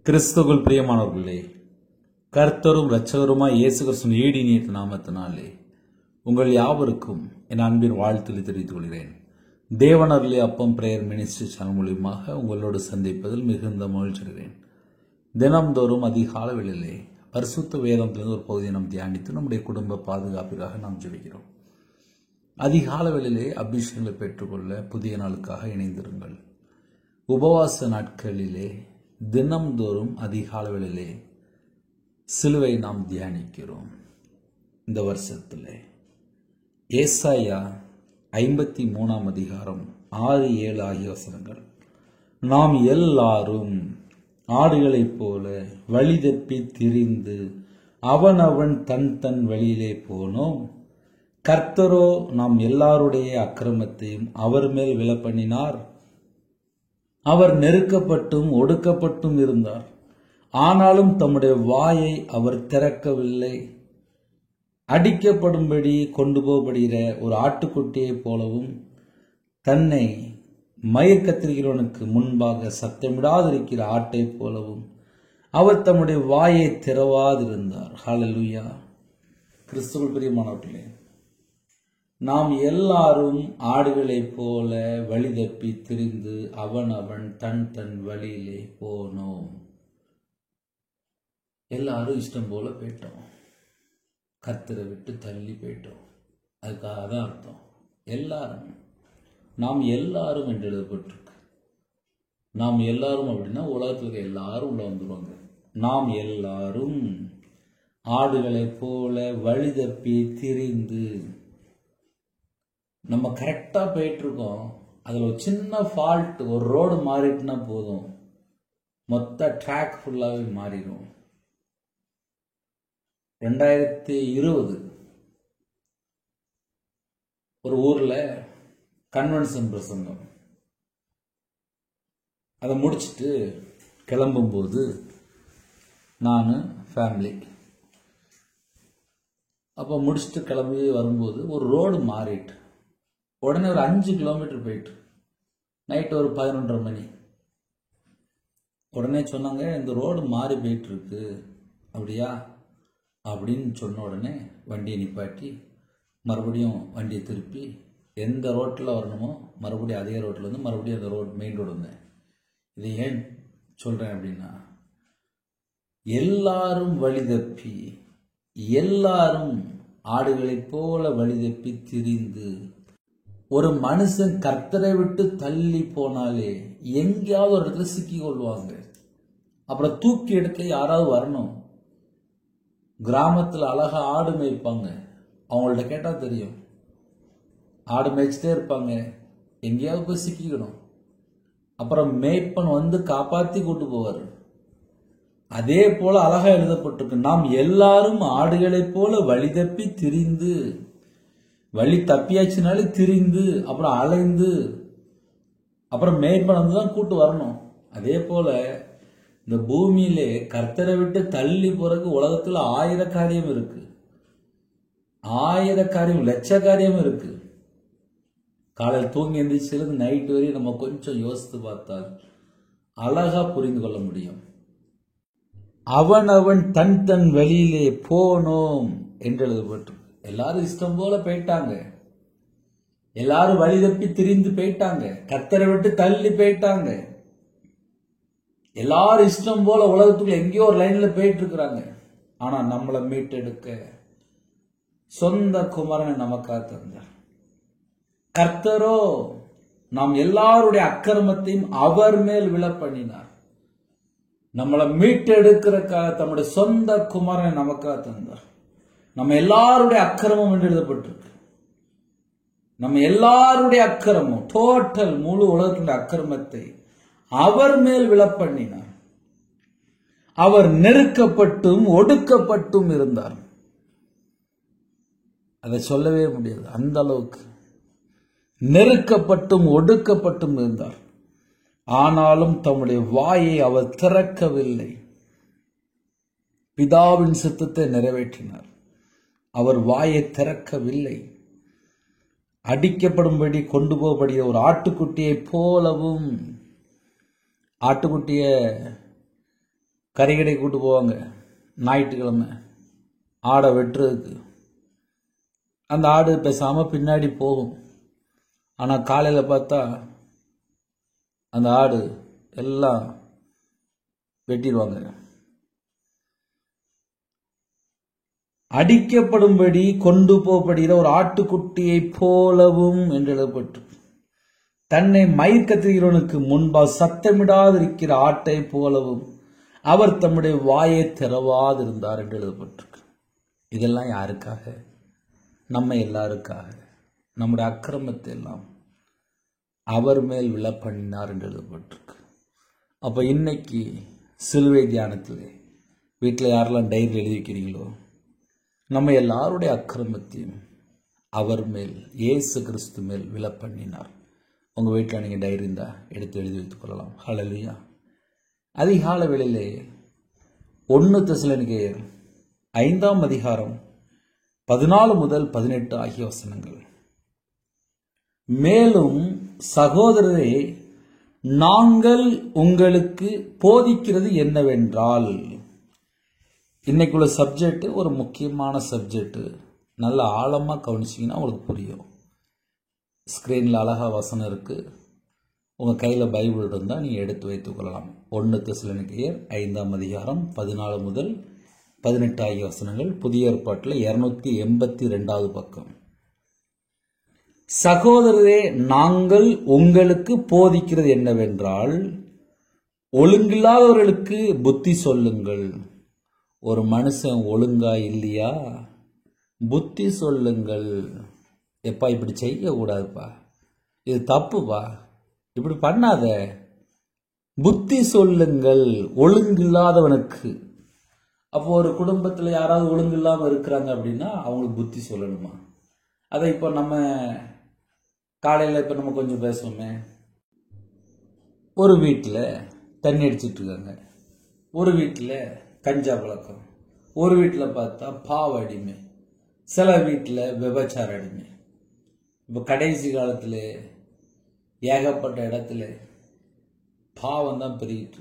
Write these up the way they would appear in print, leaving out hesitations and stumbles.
கிறிஸ்துவுக்குள் பிரியமானவர்களே, கர்த்தரும் இரட்சகருமாய் இயேசு கிறிஸ்துவின் ஈடினிய நாமத்தினாலே உங்கள் யாவருக்கும் என் அன்பின் வாழ்த்துக்களை தெரிவித்துக் கொள்கிறேன். தேவனருளே அப்பம் பிரேயர் மினிஸ்ட்ரி சேனல் மூலியமாக உங்களோடு சந்திப்பதில் மிகுந்த மகிழ்ச்சி அடைகிறேன். தினம்தோறும் அதிகால வேளையிலே பரிசுத்த வேதத்திலிருந்து ஒரு பகுதியை நாம் தியானித்து நம்முடைய குடும்ப பாதுகாப்பிற்காக நாம் ஜெபிக்கிறோம். அதிகால வேளையிலே அபிஷேகங்களை பெற்றுக்கொள்ள புதிய நாளுக்காக இணைந்திருங்கள். உபவாச நாட்களிலே தினம்தோறும் அதிகால வேளையிலே சிலுவை நாம் தியானிக்கிறோம். இந்த வருஷத்தில் ஏசாயா 53 அதிகாரம் 6-7 ஆகிய வசனங்கள், நாம் எல்லாரும் ஆடுகளைப் போல வழி தப்பி திரிந்து அவனவன் தன் தன் வழியிலே போனோம். கர்த்தரோ நாம் எல்லாருடைய அக்கிரமத்தையும் அவர் மேல் விழப்பண்ணினார். அவர் நெருக்கப்பட்டும் ஒடுக்கப்பட்டும் இருந்தார், ஆனாலும் தம்முடைய வாயை அவர் திறக்கவில்லை. அடிக்கப்படும்படி கொண்டு போகப்படுகிற ஒரு ஆட்டுக்குட்டியைப் போலவும் தன்னை மயிர் கத்திரிக்கிறவனுக்கு முன்பாக சத்தமிடாதிருக்கிற ஆட்டைப் போலவும் அவர் தம்முடைய வாயை திறவாதிருந்தார். ஹல்லேலூயா. கிறிஸ்துவுக்குள் பிரியமானவர்களே, நாம் எல்லாரும் ஆடுகளைப் போல வழி தப்பி திரிந்து அவனவன் தன் தன் வழியிலே போனோம். எல்லாரும் இஷ்டம் போல போயிட்டோம், கர்த்தரை விட்டு தள்ளி போயிட்டோம். அதுக்காக தான் அர்த்தம். எல்லாரும், நாம் எல்லாரும் என்று எழுதப்பட்டிருக்கு. நாம் எல்லாரும் அப்படின்னா உலகத்தில் எல்லாரும் உள்ள வந்துடுவாங்க. நாம் எல்லாரும் ஆடுகளைப் போல வழி தப்பி திரிந்து, நம்ம கரெக்டாக போயிட்டு இருக்கோம். அதில் ஒரு சின்ன ஃபால்ட், ஒரு ரோடு மாறிட்டுனா போதும், மொத்த ட்ராக் ஃபுல்லாகவே மாறிடும். 2020 ஒரு ஊரில் கன்வென்ஷன் பிரசங்கம், அதை முடிச்சுட்டு கிளம்பும்போது நான் ஃபேமிலி அப்போ முடிச்சுட்டு கிளம்பி வரும்போது ஒரு ரோடு மாறிட்டு உடனே ஒரு 5 கிலோமீட்டர் போயிட்டு நைட்டு ஒரு 11:30 மணி உடனே சொன்னாங்க, இந்த ரோடு மாறி போயிட்டு இருக்கு. அப்படியா அப்படின்னு சொன்ன உடனே வண்டியை நிப்பாட்டி மறுபடியும் வண்டியை திருப்பி எந்த ரோட்டில் வரணுமோ மறுபடியும் அதே ரோட்டில் வந்து மறுபடியும் அந்த ரோடு மெயின் ரோடு வந்தேன். இதை ஏன் சொல்கிறேன் அப்படின்னா, எல்லாரும் வழி தப்பி, எல்லாரும் ஆடுகளைப் போல வழி தப்பி திரிந்து, ஒரு மனுஷன் கர்த்தரை விட்டு தள்ளி போனாலே எங்கேயாவது ஒரு இடத்துல சிக்கி கொள்வாங்க. அப்புறம் தூக்கி எடுக்க யாராவது வரணும். கிராமத்தில் அழகா ஆடு மேய்ப்பாங்க, அவங்கள்ட்ட கேட்டால் தெரியும். ஆடு மேய்ச்சிட்டே இருப்பாங்க, எங்கேயாவது போய் சிக்கிக்கணும். அப்புறம் மேய்ப்பன் வந்து காப்பாற்றி கூட்டு போவார். அதே போல அழகா எழுதப்பட்டிருக்கு, நாம் எல்லாரும் ஆடுகளைப் போல வழி தப்பி திரிந்து, வழி தப்பியாச்சுனாலே திரிந்து, அப்புறம் அலைந்து, அப்புறம் மேய்ப்பன் வந்து தான் கூட்டு வரணும். அதே போல இந்த பூமியிலே கர்த்தரை விட்டு தள்ளி போறதுக்கு உலகத்துல 1000 காரியம் இருக்கு, 1000 காரியம், லட்ச காரியம் இருக்கு. காலையில் தூங்கி எந்திரிச்சிலிருந்து நைட்டு வரையும் நம்ம கொஞ்சம் யோசித்து பார்த்தால் அழகா புரிந்து கொள்ள முடியும். அவனவன் தன் தன் வழியிலே போனோம் என்று எழுதப்பட்டு, எல்லாரும் இஷ்டம் போல போயிட்டாங்க, எல்லாரும் வழி தப்பி திரிந்து போயிட்டாங்க, கர்த்தரை விட்டு தள்ளி போயிட்டாங்க. எல்லாரும் இஷ்டம் போல உலகத்துக்குள்ள எங்கேயோ ஒரு லைன்ல போயிட்டு இருக்கிறாங்க. ஆனா நம்மளை மீட்டெடுக்க சொந்த குமாரனை நமக்காக தந்தார். கர்த்தரோ நாம் எல்லாருடைய அக்கிரமத்தையும் அவர் மேல் விழப்பண்ணினார். நம்மளை மீட்டெடுக்கிறதுக்காக தம்முடைய சொந்த குமாரனை நமக்காக தந்தார். நம்ம எல்லாருடைய அக்கிரமம் என்று எழுதப்பட்டிருக்கு. நம்ம எல்லாருடைய அக்கிரமம், டோட்டல் முழு உலகத்துடைய அக்கிரமத்தை அவர் மேல் விழப்பண்ணினார். அவர் நெருக்கப்பட்டும் ஒடுக்கப்பட்டும் இருந்தார். அதை சொல்லவே முடியாது, அந்த அளவுக்கு நெருக்கப்பட்டும் ஒடுக்கப்பட்டும் இருந்தார். ஆனாலும் தம்முடைய வாயை அவர் திறக்கவில்லை. பிதாவின் சித்தத்தை நிறைவேற்றினார், அவர் வாயை திறக்கவில்லை. அடிக்கப்படும்படி கொண்டு போகப்படுகிற ஒரு ஆட்டுக்குட்டியை போலவும், ஆட்டுக்குட்டிய கறிக்கடை கூட்டு போவாங்க ஞாயிற்றுக்கிழமை ஆடை வெட்டுறதுக்கு. அந்த ஆடு பேசாமல் பின்னாடி போகும். ஆனால் காலையில் பார்த்தா அந்த ஆடு எல்லாம் வெட்டிடுவாங்க. அடிக்கப்படும்படி கொண்டு போகப்படுகிற ஒரு ஆட்டுக்குட்டியை போலவும் என்று எழுதப்பட்டு, தன்னை மயிர் கத்துகிறவனுக்கு முன்பாக சத்தமிடாதிருக்கிற ஆட்டை போலவும் அவர் தம்முடைய வாயை திறவாதிருந்தார் என்று எழுதப்பட்டிருக்கு. இதெல்லாம் யாருக்காக? நம்ம எல்லாருக்காக. நம்முடைய அக்கிரமத்தை எல்லாம் அவர் மேல் விழ பண்ணினார் என்று எழுதப்பட்டிருக்கு. அப்போ இன்னைக்கு சிலுவை தியானத்தில் வீட்டில் யாரெல்லாம் டைரி எழுதி வைக்கிறீங்களோ, நம்ம எல்லாருடைய அக்கிரமத்தையும் அவர் மேல், இயேசு கிறிஸ்து மேல் விழ பண்ணினார். உங்கள் வீட்டில் நீங்கள் டைரி இருந்தால் எடுத்து எழுதி வைத்துக் கொள்ளலாம். ஹல்லேலூயா. அதிகால வேளையிலே 1 தெசலோனிக்கேயர் 5ஆம் அதிகாரம் 14 முதல் 18 ஆகிய வசனங்கள். மேலும் சகோதரரே, நாங்கள் உங்களுக்கு போதிக்கிறது என்னவென்றால், இன்னைக்குள்ள சப்ஜெக்ட் ஒரு முக்கியமான சப்ஜெக்ட். நல்ல ஆழமாக கவனிச்சிங்கன்னா உங்களுக்கு புரியும். ஸ்க்ரீனில் அழகா வசனம் இருக்குது. உங்கள் கையில் பைபிள் இருந்தால் நீங்கள் எடுத்து வைத்துக் கொள்ளலாம். 1 தெசலோனிக்கேயர் 5ஆம் அதிகாரம் 14 முதல் 18 ஆகிய வசனங்கள். புதிய ஏற்பாட்டில் 282வது பக்கம். சகோதரரே, நாங்கள் உங்களுக்கு போதிக்கிறது என்னவென்றால், ஒழுங்கில்லாதவர்களுக்கு புத்தி சொல்லுங்கள். ஒரு மனுஷன் ஒழுங்கா இல்லையா, புத்தி சொல்லுங்கள். எப்பா இப்படி செய்யக்கூடாதுப்பா, இது தப்புப்பா, இப்படி பண்ணாத, புத்தி சொல்லுங்கள் ஒழுங்கில்லாதவனுக்கு. அப்போ ஒரு குடும்பத்தில் யாராவது ஒழுங்கு இல்லாமல் இருக்கிறாங்க அப்படின்னா அவங்களுக்கு புத்தி சொல்லணுமா? அதை இப்போ நம்ம காலையில் இப்போ நம்ம கொஞ்சம் பேசுவோமே. ஒரு வீட்டில் தண்ணி அடிச்சிட்டு இருக்காங்க, ஒரு வீட்டில் கஞ்சா பழக்கம், ஒரு வீட்டில் பார்த்தா பாவ அடிமை, சில வீட்டில் விபச்சார அடிமை. இப்போ கடைசி காலத்தில் ஏகப்பட்ட இடத்துல பாவம் தான் பெருகிட்டு.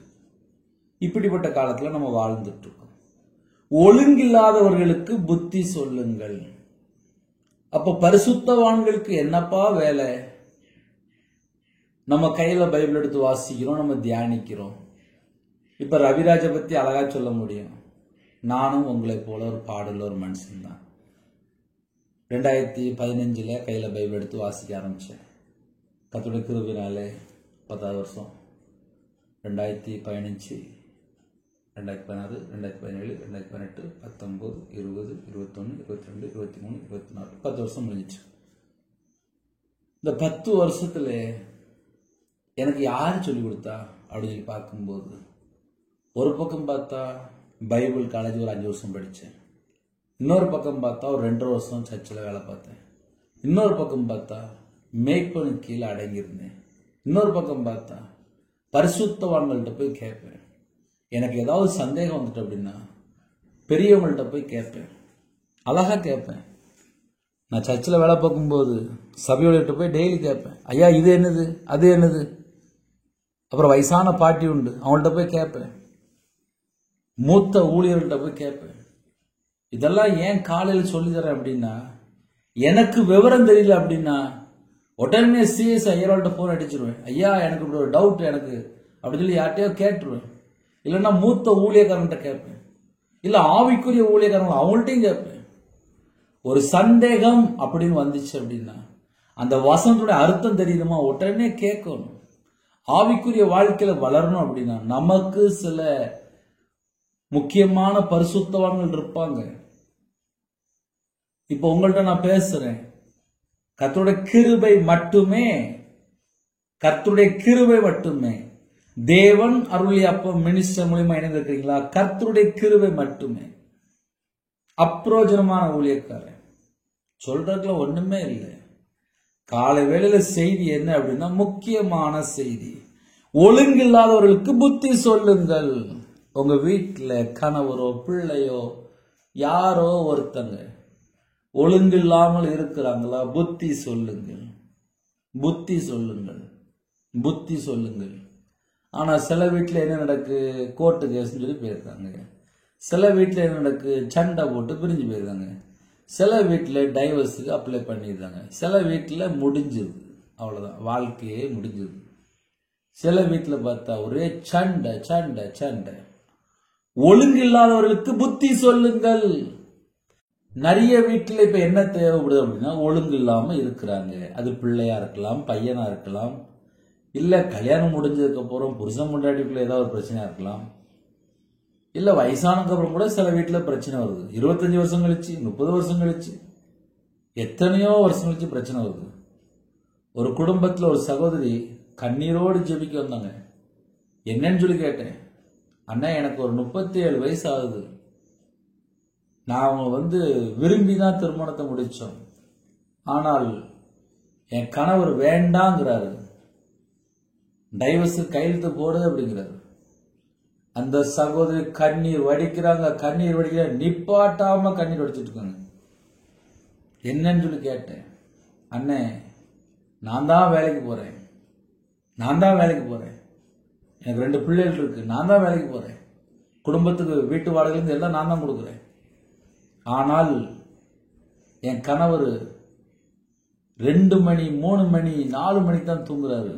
இப்படிப்பட்ட காலத்தில் நம்ம வாழ்ந்துட்டு இருக்கோம். ஒழுங்கில்லாதவர்களுக்கு புத்தி சொல்லுங்கள். அப்போ பரிசுத்தவான்களுக்கு என்னப்பா வேலை? நம்ம கையில் பைபிள் எடுத்து வாசிக்கிறோம், நம்ம தியானிக்கிறோம். இப்போ ரவிராஜை பற்றி அழகா சொல்ல முடியும். நானும் உங்களை போல ஒரு பாடல ஒரு மனுஷன்தான். 2015 கையில் பைபிள் எடுத்து வாசிக்க ஆரம்பித்தேன். கர்த்தருடைய கிருபையினாலே 10வது வருஷம். 2015, 2016, 2017, 2018, 19, 20, 21, 22, 23, 24, 10 வருஷம் முடிஞ்சிச்சு. இந்த 10 வருஷத்துல எனக்கு யார் சொல்லிக் கொடுத்தா அப்படின்னு சொல்லி பார்க்கும்போது, ஒரு பக்கம் பார்த்தா பைபிள் காலேஜ் ஒரு 5 வருஷம் படித்தேன். இன்னொரு பக்கம் பார்த்தா ஒரு 2.5 வருஷம் சர்ச்சில் வேலை பார்த்தேன். இன்னொரு பக்கம் பார்த்தா மேய்ப்பனுக்கு கீழே அடங்கியிருந்தேன். இன்னொரு பக்கம் பார்த்தா பரிசுத்தவான்கள்ட்ட போய் கேட்பேன். எனக்கு ஏதாவது சந்தேகம் வந்துட்டு அப்படின்னா பெரியவங்கள்ட்ட போய் கேட்பேன், அழகா கேட்பேன். நான் சர்ச்சில் வேலை பார்க்கும்போது சபையோட போய் டெய்லி கேட்பேன், ஐயா இது என்னது, அது என்னது. அப்புறம் வயசான பாட்டி உண்டு, அவங்கள்ட்ட போய் கேட்பேன். மூத்த ஊழியர்கள்ட்ட போய் கேட்பேன். இதெல்லாம் ஏன் காலையில் சொல்லித்தரேன் அப்படின்னா, எனக்கு விவரம் தெரியல அப்படின்னா உடனே சிஎஸ் ஐயரோட போன் அடிச்சிருவேன். ஐயா எனக்கு இப்படி ஒரு டவுட் எனக்கு அப்படி சொல்லி யார்ட்டையோ கேட்டுருவேன். இல்லைன்னா மூத்த ஊழியக்காரன்ட்ட கேட்பேன், இல்லை ஆவிக்குரிய ஊழியக்காரங்க அவங்கள்ட்டையும் கேட்பேன். ஒரு சந்தேகம் அப்படின்னு வந்துச்சு அப்படின்னா அந்த வசனத்துடைய அர்த்தம் தெரியுமா, உடனே கேட்கணும். ஆவிக்குரிய வாழ்க்கையில வளரணும் அப்படின்னா நமக்கு சில முக்கியமான பரிசுத்தவான்கள் இருப்பாங்க. இப்ப உங்கள்ட்ட நான் பேசுறேன், கர்த்தருடைய கிருபை மட்டுமே, கர்த்தருடைய கிருபை மட்டுமே. தேவன் அருளிய அப்ப மினிஸ்டர் மூலியமா இணைந்திருக்கிறீங்களா? கர்த்தருடைய கிருபை மட்டுமே. அப்ரோஜனமான ஊழியக்காரன் சொல்றதுல ஒண்ணுமே இல்லை. காலை வேளையில செய்தி என்ன அப்படின்னா முக்கியமான செய்தி, ஒழுங்கில்லாதவர்களுக்கு புத்தி சொல்லுங்கள். உங்க வீட்டுல கணவரோ பிள்ளையோ யாரோ ஒருத்தங்க ஒழுங்கில்லாமல் இருக்கிறாங்களா, புத்தி சொல்லுங்கள், புத்தி சொல்லுங்கள், புத்தி சொல்லுங்கள். ஆனா சில வீட்டில் என்ன நடக்கு, கோர்ட்டு கேஸ்ன்னு சொல்லி போயிருக்காங்க. சில வீட்டில் என்ன நடக்கு, சண்டை போட்டு பிரிஞ்சு போயிருக்காங்க. சில வீட்டில் டைவர்ஸுக்கு அப்ளை பண்ணியிருந்தாங்க. சில வீட்டில் முடிஞ்சிருது, அவ்வளோதான், வாழ்க்கையே முடிஞ்சிருது. சில வீட்டில் பார்த்தா ஒரே சண்டை சண்டை சண்டை. ஒழுங்கு இல்லாதவர்களுக்கு புத்தி சொல்லுங்கள். நிறைய வீட்டில் இப்ப என்ன தேவைப்படுது அப்படின்னா, ஒழுங்கு இல்லாம இருக்கிறாங்க. அது பிள்ளையா இருக்கலாம், பையனா இருக்கலாம், இல்ல கல்யாணம் முடிஞ்சதுக்கு அப்புறம் புருஷன் முன்னாடிக்குள்ள ஏதாவது ஒரு பிரச்சனையா இருக்கலாம், இல்ல வயசானதுக்கு அப்புறம் கூட சில வீட்டுல பிரச்சனை வருது. 25 வருஷம் கழிச்சு, 30 வருஷம் கழிச்சு, எத்தனையோ வருஷம் கழிச்சு பிரச்சனை வருது. ஒரு குடும்பத்துல ஒரு சகோதரி கண்ணீரோடு ஜெபிக்க வந்தாங்க. என்னன்னு சொல்லி கேட்டேன். அண்ணா, எனக்கு ஒரு 37 வயசு ஆகுது. நான் விரும்பி தான் திருமணத்தை முடிச்சோம். ஆனால் என் கணவர் வேண்டாங்கிறாரு, டைவர்ஸ் கையெழுத்து போடு அப்படிங்கிறாரு. அந்த சகோதரி கண்ணீர் வடிக்கிறாங்க, கண்ணீர் வடிக்கிற நிப்பாட்டாம கண்ணீர் வடிச்சிட்டு இருக்காங்க. என்னன்னு சொல்லி கேட்டேன். அண்ணே, நான் தான் வேலைக்கு போறேன், எனக்கு 2 பிள்ளைகள் இருக்கு, நான் தான் வேலைக்கு போறேன், குடும்பத்துக்கு வீட்டு வாடகையிலிருந்து எல்லாம் நான் தான் கொடுக்குறேன். ஆனால் என் கணவர் 2 மணி 3 மணி 4 மணிக்கு தான் தூங்குறாரு.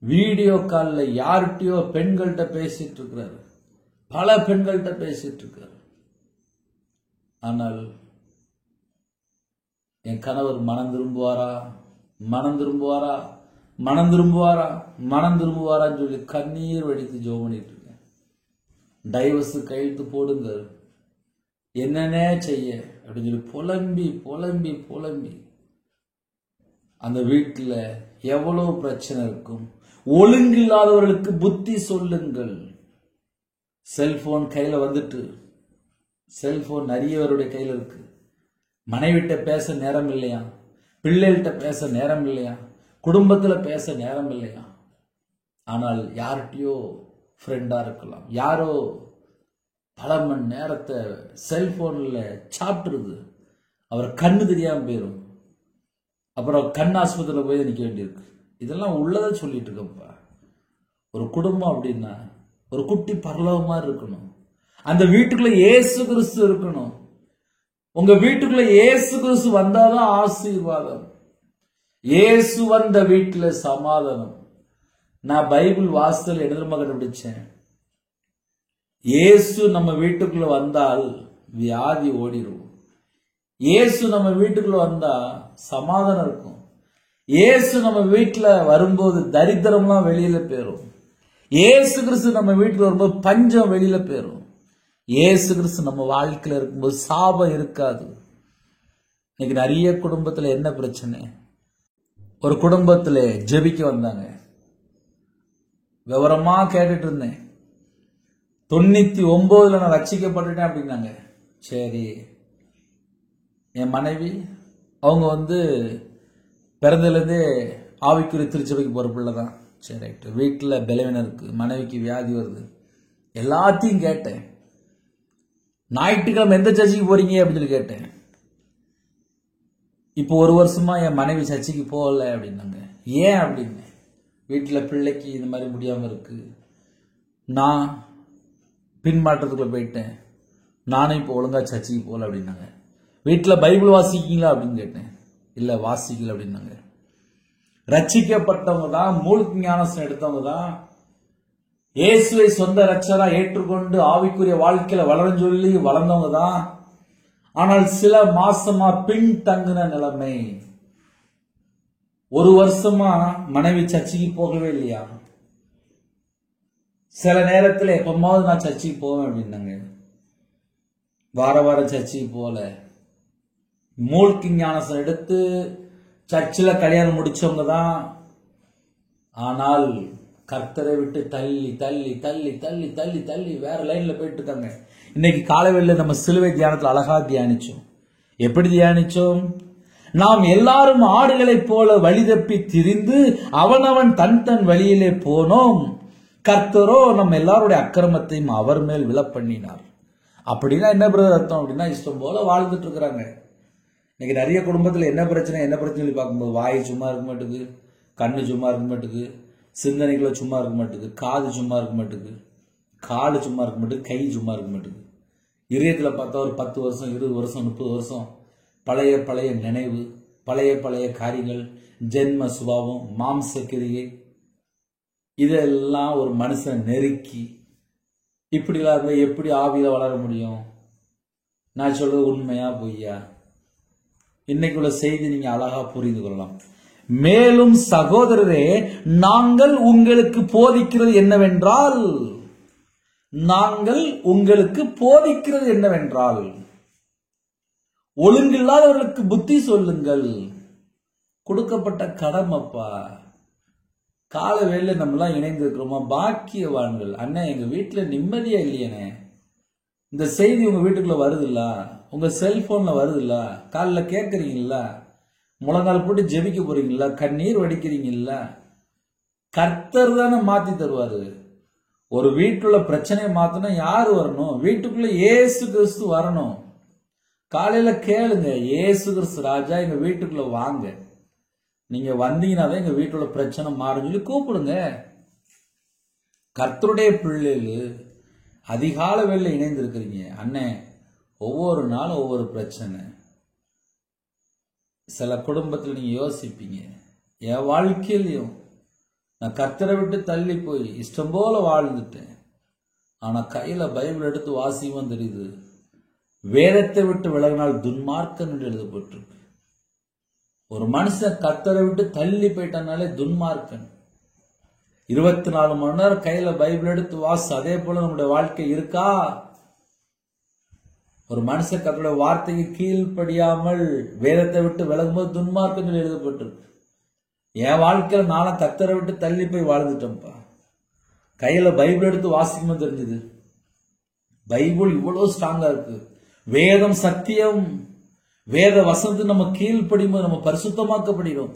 வீடியோ காலில் யார்கிட்டயோ பெண்கள்கிட்ட பேசிட்டு இருக்கிறாரு, பல பெண்கள்கிட்ட பேசிட்டு இருக்காரு. ஆனால் என் கணவர் மனம் திரும்புவாரான்னு சொல்லி கண்ணீர் வடித்து ஜெபம் பண்ணிட்டு இருக்கேன். டைவர்ஸ் கையெழுத்து போடுங்க, என்னன்னே செய்ய அப்படின்னு சொல்லி புலம்பி அந்த வீட்டுல எவ்வளவு பிரச்சனை இருக்கும். ஒழுங்கில்லாதவர்களுக்கு புத்தி சொல்லுங்கள். செல்போன் கையில வந்துட்டு, செல்போன் நிறையவருடைய கையில இருக்கு. மனைவிட்ட பேச நேரம் இல்லையா, பிள்ளைகிட்ட பேச நேரம் இல்லையா, குடும்பத்துல பேச நேரம் இல்லையா. ஆனால் யார்கிட்டயோ ஃப்ரெண்டா இருக்கலாம், யாரோ பல மணி நேரத்தை செல்போன்ல சாப்பிட்டுருது. அவர் கண்ணு தெரியாம போயிடும். அப்புறம் கண் ஆஸ்பத்திரியில் போய் நிற்க வேண்டியிருக்கு. இதெல்லாம் உள்ளதை சொல்லிட்டு இருக்கப்பா. ஒரு குடும்பம் அப்படின்னா ஒரு குட்டி பரலோகம் மாதிரி இருக்கணும். அந்த வீட்டுக்குள்ள இயேசு கிறிஸ்து இருக்கணும். உங்க வீட்டுக்குள்ள இயேசு கிறிஸ்து வந்தாதான் ஆசீர்வாதம். இயேசு வந்த வீட்டுல சமாதானம். நான் பைபிள் வாசல் எழுதுமா கண்டுபிடிச்சேன். இயேசு நம்ம வீட்டுக்குள்ள வந்தால் வியாதி ஓடிடும். இயேசு நம்ம வீட்டுக்குள்ள வந்தா சமாதானம் இருக்கும். இயேசு நம்ம வீட்டுல வரும்போது தரித்திரம்லாம் வெளியில போயிரும். இயேசு கிறிஸ்து நம்ம வீட்டுல வரும்போது பஞ்சம் வெளியில போயிரும். இயேசு கிறிஸ்து நம்ம வாழ்க்கையில இருக்கும்போது சாபம் இருக்காது. இன்னைக்கு நிறைய குடும்பத்துல என்ன பிரச்சனை? ஒரு குடும்பத்துல ஜெபிக்க வந்தாங்க. விவரமா கேட்டுட்டு இருந்தேன். 99 நான் ரட்சிக்கப்பட்டுட்டேன் அப்படின்னாங்க. சரி, என் மனைவி அவங்க பிறந்ததுலேருந்தே ஆவிக்குரிய திருச்சபைக்கு போகிற பிள்ளை தான். சரி, ரைட்டு. வீட்டில் பலவீனம் இருக்கு, மனைவிக்கு வியாதி வருது. எல்லாத்தையும் கேட்டேன். ஞாயிற்றுக்கிழமை எந்த சர்ச்சைக்கு போறீங்க அப்படின்னு சொல்லி கேட்டேன். இப்போ 1 வருஷமா என் மனைவி சர்ச்சைக்கு போகல அப்படின்னாங்க. ஏன் அப்படின்னு, வீட்டில் பிள்ளைக்கு இந்த மாதிரி முடியாமல் இருக்கு, நான் பின்மாற்றத்துக்குள்ள போயிட்டேன், நானும் இப்போ ஒழுங்கா சர்ச்சைக்கு போகல அப்படின்னாங்க. வீட்டில் பைபிள் வாசிக்கீங்களா அப்படின்னு கேட்டேன். இல்ல, வாசிக்கல அப்படின்னாங்க. ரட்சிக்கப்பட்டவங்க தான், மூழ்கி ஞானஸ்நானம் எடுத்தவங்க தான், இயேசுவை சொந்த ரட்சகரா ஏற்றுக்கொண்டு ஆவிக்குரிய வாழ்க்கையில வளரன்னு சொல்லி வளர்ந்தவங்க தான். ஆனால் சில மாசமா பின்தங்கின நிலைமை. 1 வருஷமா மனைவி சர்ச்சைக்கு போகவே இல்லையா. சில நேரத்தில் எப்பமாவது நான் சர்ச்சைக்கு போவேன் அப்படின்னாங்க. வாரம் சர்ச்சைக்கு போல. மூழ்கி ஞானஸ்நானம் எடுத்து சர்ச்சில் கல்யாணம் முடிச்சவங்க தான். ஆனால் கர்த்தரை விட்டு தள்ளி தள்ளி தள்ளி தள்ளி தள்ளி தள்ளி வேற லைன்ல போயிட்டு இருக்காங்க. இன்னைக்கு காலைவெளியில நம்ம சிலுவை தியானத்தில் அழகா தியானிச்சோம். எப்படி தியானிச்சோம்? நாம் எல்லாரும் ஆடுகளைப் போல வழி தப்பி திரிந்து அவனவன் தன் தன் வழியிலே போனோம், கர்த்தரோ நம்ம எல்லாருடைய அக்கிரமத்தையும் அவர் மேல் விழ பண்ணினார். அப்படின்னா என்ன பிரதர் அர்த்தம் அப்படின்னா, இஷ்டம் போல வாழ்ந்துட்டு இருக்கிறாங்க. இன்னைக்கு நிறைய குடும்பத்தில் என்ன பிரச்சனை சொல்லி பார்க்கும்போது, வாய் சும்மா இருக்க மாட்டுக்கு, கண்ணு சும்மா இருக்க மாட்டுக்கு, சிந்தனைகளை சும்மா இருக்க மாட்டேங்குது, காது சும்மா இருக்க மாட்டேங்குது, காலு சும்மா இருக்க மாட்டேங்குது, கை சும்மா இருக்க மாட்டேங்குது. இதயத்தில் பார்த்தா ஒரு 10 வருஷம் 20 வருஷம் 30 வருஷம் பழைய பழைய நினைவு, பழைய பழைய காரியங்கள், ஜென்ம சுபாவம், மாம்ச கிரியை, இதெல்லாம் ஒரு மனுஷனை நெருக்கி இப்படிலாம் இருந்தால் எப்படி ஆவியில வளர முடியும்? நான் சொல்றது உண்மையா பொய்யா? இன்னைக்குள்ள செய்தி நீங்க அழகா புரிந்து கொள்ளலாம். மேலும் சகோதரரே, நாங்கள் உங்களுக்கு போதிக்கிறது என்னவென்றால் ஒழுங்கில்லாதவர்களுக்கு புத்தி சொல்லுங்கள். கொடுக்கப்பட்ட கடமைப்பா. கால வேலை நம்மளாம் இணைந்து இருக்கிறோமா? பாக்கியவான்கள். அண்ணன், எங்க வீட்டுல நிம்மதியா இல்லையனே. இந்த செய்தி உங்க வீட்டுக்குள்ள வருதுல்ல, உங்க செல்போன்ல வருதுல்ல, காலில் கேட்கறீங்களா, முழங்கால் போட்டு ஜெபிக்க போறீங்களா, கண்ணீர் வடிக்கிறீங்கல்ல, கர்த்தர் தானே மாத்தி தருவாரு. ஒரு வீட்டுல பிரச்சனையை மாத்தனா யாரு வரணும்? வீட்டுக்குள்ள இயேசு கிறிஸ்து வரணும். காலையில கேளுங்க, இயேசு கிறிஸ்து ராஜா எங்க வீட்டுக்குள்ள வாங்க, நீங்க வந்தீங்கன்னா தான் எங்க வீட்டுல பிரச்சனை மாறும் சொல்லி கூப்பிடுங்க. கர்த்தருடைய பிள்ளைகள் அதிகால வேளையில இணைந்து இருக்கிறீங்க. அண்ணே, ஒவ்வொரு நாளும் ஒவ்வொரு பிரச்சனை. சில குடும்பத்தில் நீங்க யோசிப்பீங்க, என் வாழ்க்கையிலையும் நான் கர்த்தரை விட்டு தள்ளி போய் இஷ்டம் போல வாழ்ந்துட்டேன். ஆனா கையில பைபிள் எடுத்து வாசிவும் தெரியுது, வேதத்தை விட்டு விலகினால் துன்மார்க்கன் என்று எழுதப்பட்டிருக்கு. ஒரு மனுஷன் கர்த்தரை விட்டு தள்ளி போயிட்டனாலே துன்மார்க்கன். 24 மணி நேரம் கையில பைபிள் எடுத்து வாசி. அதே போல நம்முடைய வாழ்க்கை இருக்கா? ஒரு மனுஷன் கர்த்தருடைய வார்த்தைக்கு கீழ்ப்படியாமல் வேதத்தை விட்டு விலகும்போது துன்மார்க்கன் எழுதப்பட்டிருக்கு. என் வாழ்க்கையில நானும் கர்த்தரை விட்டு தள்ளி போய் வாழ்ந்துட்டேன்ப்பா. கையில பைபிள் எடுத்து வாசிக்கும்போது தெரிஞ்சது, பைபிள் இவ்வளவு ஸ்ட்ராங்கா இருக்கு. வேதம் சத்தியம். வேத வசனத்து நம்ம கீழ்ப்படியும் நம்ம பரிசுத்தமாக்கப்படுகிறோம்.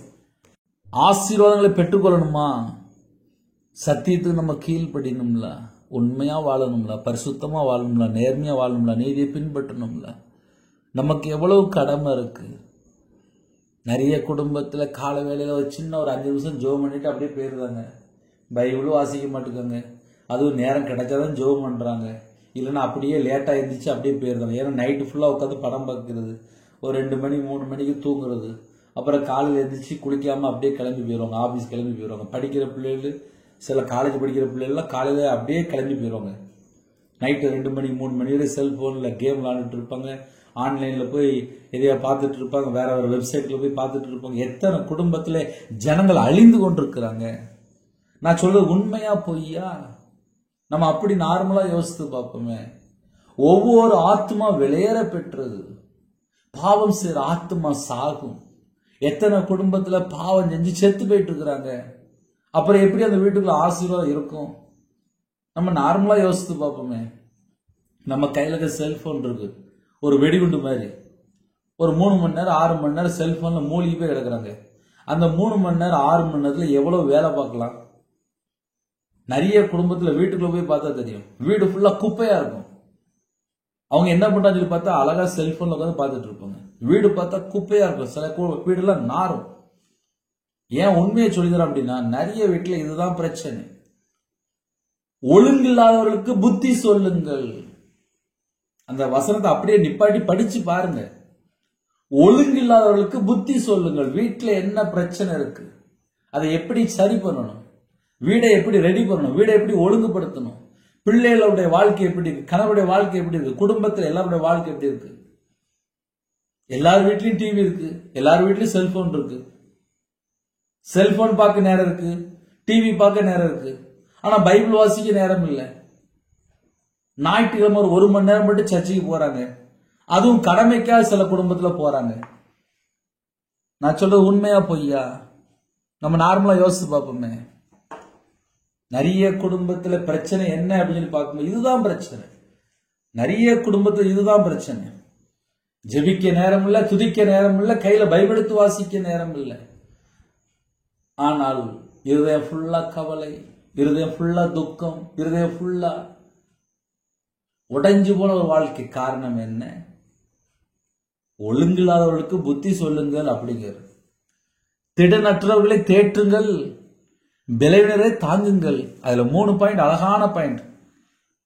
ஆசீர்வாதங்களை பெற்றுக்கொள்ளணுமா? சத்தியத்துக்கு நம்ம கீழ்ப்படியணும்ல, உண்மையா வாழணும்ல, பரிசுத்தமா வாழணும்ல, நேர்மையா வாழணும்ல, நீதியை பின்பற்றணும்ல. நமக்கு எவ்வளவு கடமை இருக்கு. நிறைய குடும்பத்துல கால வேளையில ஒரு சின்ன ஒரு 5 நிமிஷம் ஜெபம் பண்ணிட்டு அப்படியே போயிருந்தாங்க. பைபிளும் வாசிக்க மாட்டேங்காங்க. அதுவும் நேரம் கிடைச்சாதான் ஜெபம் பண்றாங்க. இல்லைன்னா அப்படியே லேட்டா எழுந்திரிச்சு அப்படியே போயிருந்தாங்க. ஏன்னா நைட்டு ஃபுல்லா உட்காந்து படம் பார்க்கறது, ஒரு 2 மணி 3 மணிக்கு தூங்குறது, அப்புறம் காலையில் எழுந்திரிச்சு குளிக்காம அப்படியே கிளம்பி போயிடுவாங்க, ஆபீஸ் கிளம்பி போயிடுவாங்க. படிக்கிற பிள்ளைகள், சில காலேஜ் படிக்கிற பிள்ளைகள்லாம் காலையில அப்படியே கிளம்பி போயிடுவாங்க. நைட்டு 2 மணி 3 மணி வரை செல்போன்ல கேம் விளாண்டுட்டு இருப்பாங்க, ஆன்லைன்ல போய் எதையா பார்த்துட்டு இருப்பாங்க, வேற வேற வெப்சைட்ல போய் பார்த்துட்டு இருப்பாங்க. எத்தனை குடும்பத்துல ஜனங்கள் அழிந்து கொண்டிருக்கிறாங்க. நான் சொல்றது உண்மையா பொய்யா? நம்ம அப்படி நார்மலா யோசித்து பார்ப்போமே. ஒவ்வொரு ஆத்மா வெளியேற பெற்றது. பாவம் செய்யற ஆத்மா சாகும். எத்தனை குடும்பத்துல பாவம் செஞ்சு செத்து போயிட்டு இருக்கிறாங்க. அப்புறம் எப்படி அந்த வீட்டுக்குள்ள ஆசீர்வாதம் இருக்கும்? நம்ம நார்மலா யோசித்து பார்ப்போமே. நம்ம கையில செல்போன் இருக்கு, ஒரு வெடிகுண்டு மாதிரி. ஒரு 3 மணி நேரம் 6 மணி நேரம் செல்போன்ல மூழ்கி போய் கிடக்குறாங்க. அந்த 3 மணி நேரம் 6 மணி நேரத்துல எவ்வளவு வேலை பார்க்கலாம்? நிறைய குடும்பத்துல வீட்டுக்குள்ள போய் பார்த்தா தெரியும், வீடு ஃபுல்லா குப்பையா இருக்கும். அவங்க என்ன பண்றாங்க சொல்லி பார்த்தா அழகா செல்போன்ல உட்காந்து பார்த்துட்டு இருப்பாங்க. வீடு பார்த்தா குப்பையா இருக்கும். சில வீடுலாம் நாரும். ஏன் உண்மையை சொல்லிதரேன் அப்படின்னா, நிறைய வீட்டுல இதுதான் பிரச்சனை. ஒழுங்கில்லாதவர்களுக்கு புத்தி சொல்லுங்கள். அந்த வசனத்தை அப்படியே நிப்பாட்டி படிச்சு பாருங்க. ஒழுங்கில்லாதவர்களுக்கு புத்தி சொல்லுங்கள். வீட்டுல என்ன பிரச்சனை இருக்கு, அதை எப்படி சரி பண்ணணும், வீடை எப்படி ரெடி பண்ணணும், வீடை எப்படி ஒழுங்குபடுத்தணும், பிள்ளைகளுடைய வாழ்க்கை எப்படி இருக்கு, கணவருடைய வாழ்க்கை எப்படி இருக்கு, குடும்பத்தில் எல்லாருடைய வாழ்க்கை எப்படி இருக்கு. எல்லார் வீட்லயும் டிவி இருக்கு, எல்லார் வீட்லயும் செல்போன் இருக்கு. செல்போன் பார்க்க நேரம் இருக்கு, டிவி பார்க்க நேரம் இருக்கு. ஆனா பைபிள் வாசிக்க நேரம் இல்லை. ஞாயிற்றுக்கிழமை ஒரு 1 மணி நேரம் மட்டும் சர்ச்சைக்கு போறாங்க. அதுவும் கடமைக்காக சில குடும்பத்துல போறாங்க. நான் சொல்றது உண்மையா பொய்யா? நம்ம நார்மலா யோசிச்சு பார்ப்போமே. நிறைய குடும்பத்துல பிரச்சனை என்ன அப்படின்னு சொல்லி பார்க்கும்போது இதுதான் பிரச்சனை. நிறைய குடும்பத்துல இதுதான் பிரச்சனை. ஜெபிக்க நேரம் இல்ல, துதிக்க நேரம் இல்ல, கையில பைபிள் எடுத்து வாசிக்க நேரம் இல்லை. ஆனால் இருதயம் ஃபுல்லா கவலை, இருதயம் ஃபுல்லா துக்கம், இருதயம் ஃபுல்லா உடைஞ்சு போன ஒரு வாழ்க்கை. காரணம் என்ன? ஒழுங்கில்லாதவர்களுக்கு புத்தி சொல்லுங்கள் அப்படிங்கிறது. திடனற்றவர்களை தேற்றுங்கள், பலவீனரை தாங்குங்கள். அதுல 3 பாயிண்ட், அழகான பாயிண்ட்.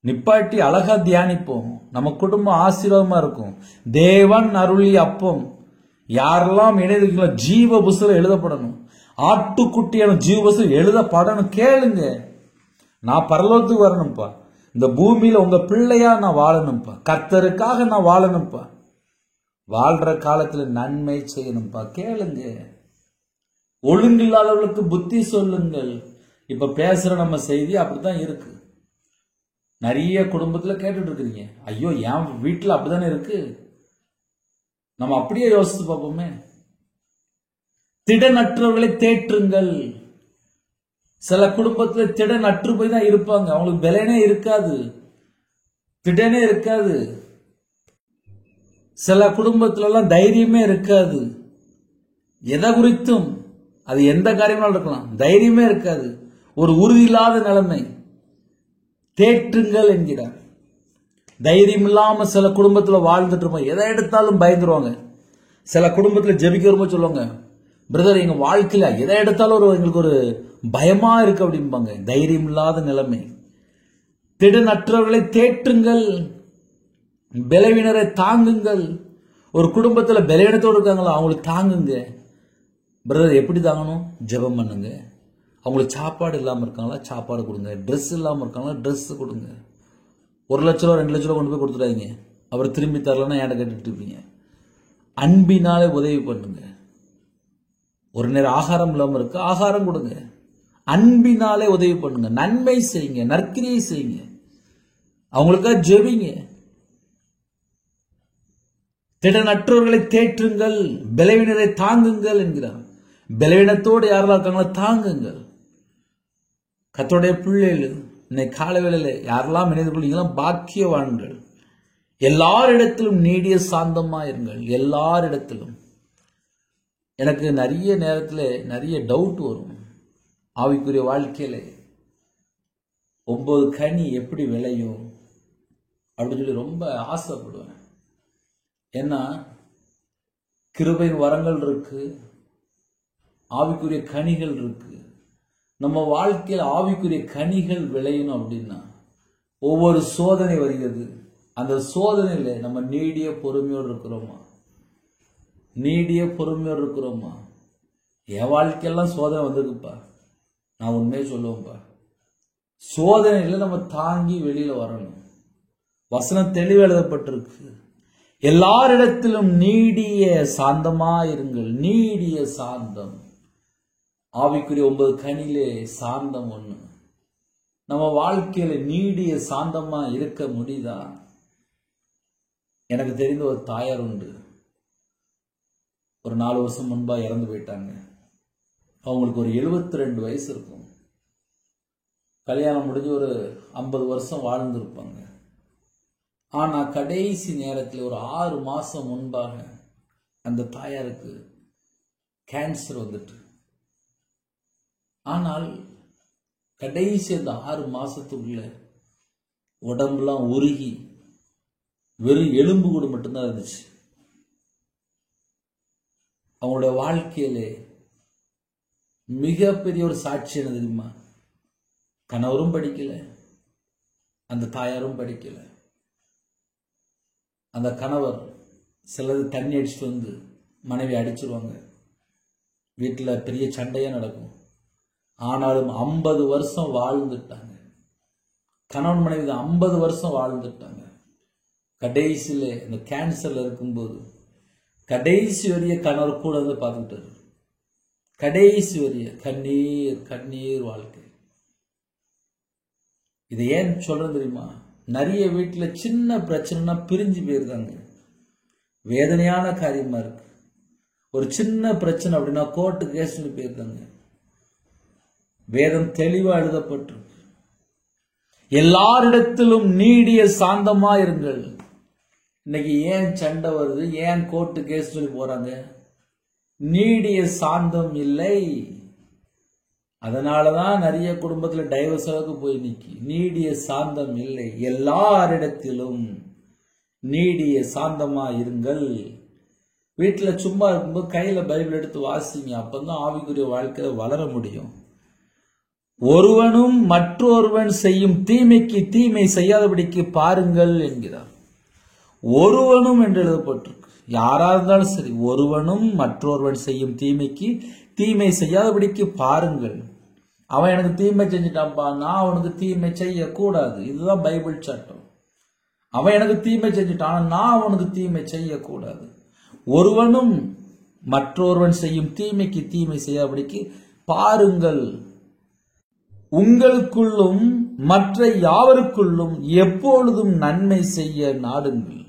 நிப்பாட்டி அழகா தியானிப்போம். நம்ம குடும்பம் ஆசீர்வாதமா இருக்கும். தேவன் அருளிய அப்பம் யாரெல்லாம் இணையதுல ஜீவ புஸ்தகம் எழுதப்படணும். ஆட்டுக்குட்டியான ஜீவ புஸ்தகம் எழுதப்படணும். கேளுங்க, நான் பரலோகத்துக்கு வரணும்ப்பா. இந்த பூமியில உங்க பிள்ளையா நான் வாழணும்ப்பா. கர்த்தருக்காக நான் வாழணும்ப்பா. வாழ்ற காலத்துல நன்மை செய்யணும்ப்பா. கேளுங்க. ஒழுங்கில்லாதவர்களுக்கு புத்தி சொல்லுங்கள். இப்ப பேசுற நம்ம செய்தி அப்படித்தான் இருக்கு. நிறைய குடும்பத்துல கேட்டுட்டு இருக்கிறீங்க, ஐயோ என் வீட்டுல அப்படித்தானே இருக்கு. நம்ம அப்படியே யோசித்து பார்ப்போமே. திடனற்றவர்களை தேற்றுங்கள். சில குடும்பத்துல திடனற்று போய் தான் இருப்பாங்க. அவங்களுக்கு பலனே இருக்காது, திடனே இருக்காது. சில குடும்பத்துல எல்லாம் தைரியமே இருக்காது. எதை குறித்தும், அது எந்த காரியமாலும் இருக்கலாம், தைரியமே இருக்காது. ஒரு உறுதி இல்லாத நிலைமை. தேற்றுங்கள் என்கிறார். தைரியம் இல்லாம சில குடும்பத்துல வாழ்ந்துட்டு இருப்போம். எதை எடுத்தாலும் பயந்துருவாங்க. சில குடும்பத்துல ஜெபிக்க வரும்போது சொல்லுவாங்க, பிரதர் எங்க வாழ்க்கையில எதை எடுத்தாலும் எங்களுக்கு ஒரு பயமா இருக்கு அப்படிம்பாங்க. தைரியம் இல்லாத நிலைமை. திடனற்றவர்களை தேற்றுங்கள், பலவீனரை தாங்குங்கள். ஒரு குடும்பத்துல பலவீனத்தோடு இருக்காங்களா, அவங்களுக்கு தாங்குங்க. பிரதர் எப்படி தாங்கணும்? ஜெபம் பண்ணுங்க. அவங்களுக்கு சாப்பாடு இல்லாம இருக்காங்களா, சாப்பாடு கொடுங்க. ட்ரெஸ் இல்லாம இருக்காங்களா, ட்ரெஸ் கொடுங்க. 1 லட்ச ரூபா 2 லட்ச ரூபா கொண்டு போய் கொடுத்துட்டாங்க, அவர் திரும்பி தரலன்னா ஏன்ட கேட்டுட்டு இருப்பீங்க. அன்பினாலே உதவி பண்ணுங்க. ஒரு நேரம் ஆகாரம் இல்லாம இருக்கு, ஆகாரம் கொடுங்க. அன்பினாலே உதவி பண்ணுங்க. நன்மை செய்யுங்க, நற்கிரியை செய்யுங்க. அவங்களுக்காக ஜெபிங்க. திடனற்றவர்களை தேற்றுங்கள், பலவீனரை தாங்குங்கள் என்கிறார். பலவீனத்தோடு யாரெல்லாம் இருக்காங்களோ தாங்குங்கள். கர்த்தருடைய பிள்ளைகள் இன்னைக்கு காலை வேளையில யாரெல்லாம் இணைந்து கொள்ளீங்களோ பாக்கியவான்கள். எல்லாரிடத்திலும் நீடிய சாந்தமா இருங்கள். எல்லாரிடத்திலும். எனக்கு நிறைய நேரத்தில் நிறைய டவுட் வரும். ஆவிக்குரிய வாழ்க்கையில 9 கனி எப்படி விளையும் அப்படின்னு சொல்லி ரொம்ப ஆசைப்படுவேன். ஏன்னா கிருபையின் வரங்கள் இருக்கு, ஆவிக்குரிய கனிகள் இருக்கு. நம்ம வாழ்க்கையில் ஆவிக்குரிய கனிகள் விளையணும் அப்படின்னா ஒவ்வொரு சோதனை வருகிறது. அந்த சோதனையில நம்ம நீடிய பொறுமையோடு இருக்கிறோமா? நீடிய பொறுமையோடு இருக்கிறோமா? என் வாழ்க்கையெல்லாம் சோதனை வந்திருக்குப்பா, நான் உண்மையை சொல்லுவேன்ப்பா. சோதனையில நம்ம தாங்கி வெளியில வரணும். வசனம் தெளிவு எழுதப்பட்டிருக்கு. எல்லாரிடத்திலும் நீடிய சாந்தமா இருங்கள். நீடிய சாந்தம். ஆவிக்குரிய 9 கனிலே சாந்தம் ஒண்ணு. நம்ம வாழ்க்கையில நீடிய சாந்தமா இருக்க முடியுதா? எனக்கு தெரிந்த ஒரு தாயார் உண்டு. ஒரு 4 வருஷம் முன்பா இறந்து போயிட்டாங்க. அவங்களுக்கு ஒரு 72 வயசு இருக்கும். கல்யாணம் முடிஞ்சு ஒரு 50 வருஷம் வாழ்ந்திருப்பாங்க. ஆனா கடைசி நேரத்தில் ஒரு 6 மாசம் முன்பாக அந்த தாயாருக்கு கேன்சர் வந்துட்டு. ஆனால் கடைசி அந்த 6 மாசத்துக்குள்ள உடம்புலாம் உருகி வெறும் எலும்பு கூட மட்டும்தான் இருந்துச்சு. அவங்களுடைய வாழ்க்கையில மிகப்பெரிய ஒரு சாட்சி என்ன தெரியுமா? கணவரும் படிக்கல, அந்த தாயாரும் படிக்கல. அந்த கணவர் சிலது தண்ணி அடிச்சுட்டு வந்து மனைவி அடிச்சிருவாங்க. வீட்டில் பெரிய சண்டையா நடக்கும். ஆனாலும் 50 வருஷம் வாழ்ந்துட்டாங்க. கணவன் மனைவி 50 வருஷம் வாழ்ந்துட்டாங்க. கடைசியில இந்த கேன்சர்ல இருக்கும்போது கடைசி வரிய கணவர் கூட வந்து பார்த்துக்கிட்டாரு. கடைசி வரிய கண்ணீர் கண்ணீர் வாழ்க்கை. இது ஏன் சொல்றது தெரியுமா? நிறைய வீட்டுல சின்ன பிரச்சனைனா பிரிஞ்சு போயிருக்காங்க. வேதனையான காரியமா இருக்கு. ஒரு சின்ன பிரச்சனை அப்படின்னா கோர்ட்டு கேஸ் போயிருக்காங்க. வேதம் தெளிவா எழுதப்பட்டிருக்கு. எல்லாரிடத்திலும் நீடிய சாந்தமா இருங்கள். இன்னைக்கு ஏன் சண்டை வருது, ஏன் கோர்ட்டு கேஸ் சொல்லி போறாங்க? நீடிய சாந்தம் இல்லை. அதனாலதான் நிறைய குடும்பத்துல டைவர்ஸ் அளவுக்கு போய் நிக்கி. நீடிய சாந்தம் இல்லை. எல்லாரிடத்திலும் நீடிய சாந்தமா இருங்கள். வீட்டுல சும்மா இருக்கும்போது கையில பைபிள் எடுத்து வாசிங்க. அப்பதான் ஆவிக்குரிய வாழ்க்கையில வளர முடியும். ஒருவனும் மற்றொருவன் செய்யும் தீமைக்கு தீமை செய்யாதபடிக்கு பாருங்கள் என்கிறார். ஒருவனும் என்று எழுதப்பட்டிருக்கு. யாரா இருந்தாலும் சரி, ஒருவனும் மற்றொருவன் செய்யும் தீமைக்கு தீமை செய்யாதபடிக்கு பாருங்கள். அவன் எனக்கு தீமை செஞ்சுட்டான்ப்பா, நான் அவனுக்கு தீமை செய்யக்கூடாது. இதுதான் பைபிள் சட்டம். அவன் எனக்கு தீமை செஞ்சுட்டான், நான் அவனுக்கு தீமை செய்யக்கூடாது. ஒருவனும் மற்றொருவன் செய்யும் தீமைக்கு தீமை செய்யாதபடிக்கு பாருங்கள். உங்களுக்குள்ளும் மற்ற யாவருக்குள்ளும் எப்பொழுதும் நன்மை செய்ய நாடுங்கள்.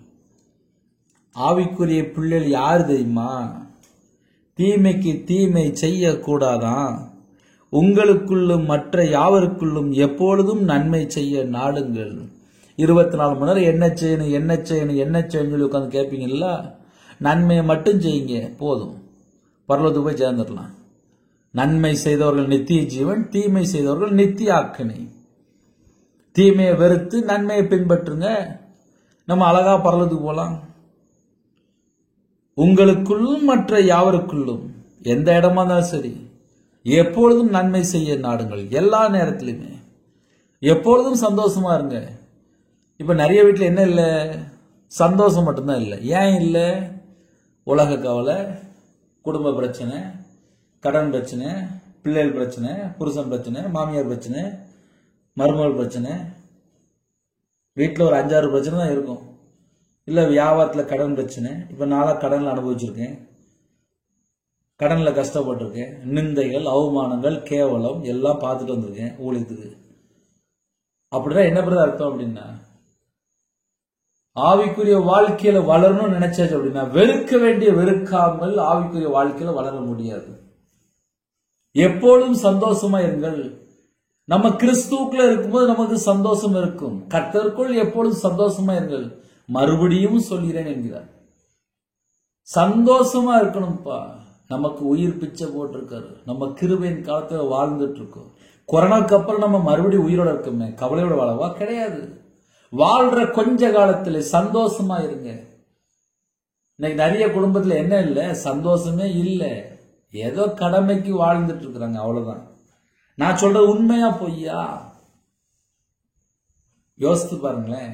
ஆவிக்குரிய பிள்ளைகள் யார் தெரியுமா? தீமைக்கு தீமை செய்யக்கூடாதான். உங்களுக்குள்ளும் மற்ற யாவருக்குள்ளும் எப்பொழுதும் நன்மை செய்ய நாடுங்கள். 24 மணி நேரம் என்ன செய்யணும் என்ன செய்யணும் என்ன செய்யணும் சொல்லி உட்காந்து கேட்பீங்கல்ல. நன்மையை மட்டும் செய்யுங்க, போதும், பரலோகத்துக்கு போய் சேர்ந்துடலாம். நன்மை செய்தவர்கள் நித்திய ஜீவன், தீமை செய்தவர்கள் நித்திய ஆக்கினை. தீமையை வெறுத்து நன்மையை பின்பற்றுங்க, நம்ம அழகா பரலோகத்துக்கு போலாம். உங்களுக்குள்ளும் மற்ற யாவருக்குள்ளும், எந்த இடமா இருந்தாலும் சரி, எப்பொழுதும் நன்மை செய்ய நாடுங்கள். எல்லா நேரத்திலுமே எப்பொழுதும் சந்தோஷமா இருங்க. இப்ப நிறைய வீட்டில் என்ன இல்லை? சந்தோஷம் மட்டும்தான் இல்லை. ஏன் இல்லை? உலக கவலை, குடும்ப பிரச்சனை, கடன் பிரச்சனை, பிள்ளைகள் பிரச்சனை, புருஷன் பிரச்சனை, மாமியார் பிரச்சனை, மருமகள் பிரச்சனை. வீட்டில் ஒரு 5-6 பிரச்சனை தான் இருக்கும். இல்லை வியாபாரத்தில் கடன் பிரச்சனை. இப்போ நாளாக கடனில் அனுபவிச்சிருக்கேன், கடனில் கஷ்டப்பட்டிருக்கேன். நிந்தைகள், அவமானங்கள், கேவலம் எல்லாம் பார்த்துட்டு வந்திருக்கேன் ஊழியத்துக்கு. அப்படின்னா என்ன பிறகு அர்த்தம் அப்படின்னா, ஆவிக்குரிய வாழ்க்கையில வளரணும்னு நினைச்சாச்சு அப்படின்னா வெறுக்க வேண்டிய வெறுக்காமல் ஆவிக்குரிய வாழ்க்கையில வளர முடியாது. எப்பொழுதும் சந்தோஷமா இருங்கள். நம்ம கிறிஸ்துவுக்குள்ள இருக்கும்போது நமக்கு சந்தோஷம் இருக்கும். கர்த்தருக்குள் எப்பொழுதும் சந்தோஷமா இருங்கள். மறுபடியும் சொல்கிறேன் என்கிறார். சந்தோஷமா இருக்கணும்ப்பா. நமக்கு உயிர் பிச்சை போட்டிருக்காரு. நம்ம கிருபையின் காலத்துல வாழ்ந்துட்டு இருக்கோம். கொரோனாக்கு அப்புறம் நம்ம மறுபடியும் உயிரோட இருக்கோமே, கவலையோட வாழவா? கிடையாது. வாழ்ற கொஞ்ச காலத்துல சந்தோஷமா இருங்க. இன்னைக்கு நிறைய குடும்பத்துல என்ன இல்லை? சந்தோஷமே இல்லை. ஏதோ கடமைக்கு வாழ்ந்துட்டு இருக்கிறாங்க, அவ்வளவுதான். நான் சொல்றது உண்மையா பொய்யா? யோசித்து பாருங்களேன்.